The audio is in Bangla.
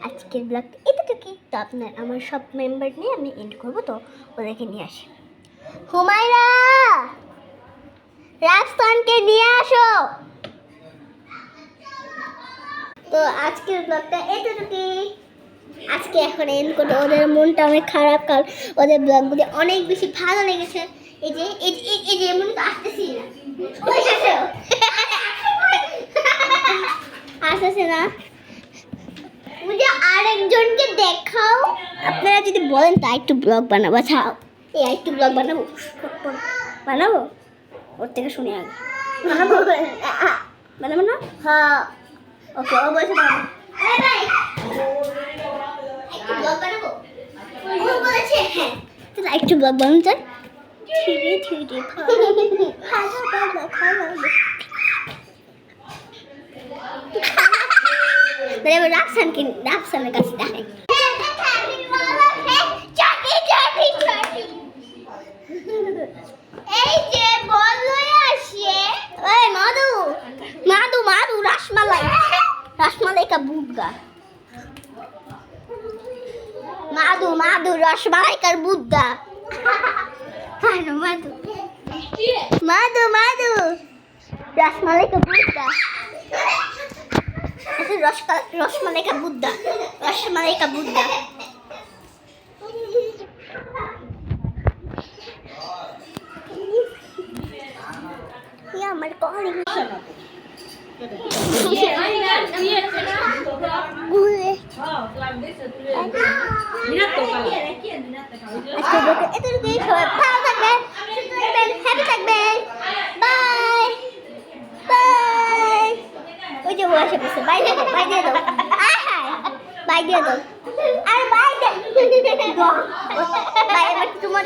আজকের ব্লগ এতটুকুই। তো আপনার আমার সব মেম্বার নিয়ে আমি এন্ড করবো, তো ওদেরকে নিয়ে আসি। হুমায়রা, রাজস্থানকে নিয়ে আসো। তো আজকের ব্লগটা এতটুকুই। আজকে এখন এন্ড করবো। ওদের মনটা অনেক খারাপ, কারণ ওদের ব্লগগুলি অনেক বেশি ভালো লেগেছে। এই যে এই যে এমন তো আসতেছি না, আসতেছে না। মুঝে আরেকজনকে দেখাও। আপনারা যদি বলেন তা একটু ব্লগ বানাবো। আচ্ছা এই একটু ব্লগ বানাবো বানাবো ওর থেকে শুনে আগে বানাবো বানাবো না? হ্যাঁ ওকে, ও বলছে বানাবো। একটু ব্লগ বানাবো, ও বলেছে হ্যাঁ। তাহলে একটু ব্লগ বানানো যায়। ধীরে ধীরে রাফসানের কাছে দেখেন। এই যে বললো আসে ওই মাদু মাদু মাদু রসমালাই রসমালাই কা বুদগা মাদু মাদু রসমালাই কার বুদগা মাদু মাদু মাদু মাদু রসমালাই কা বুদগা রসমালাই কা বুদগা রসমালাই কা বুদগা। আমার কলিং ওই যে বসে বসে বাই দিয়ে দাও বাই দিয়ে দাও বাই দিয়ে দাও আর বাই দে বাই এবার তোমার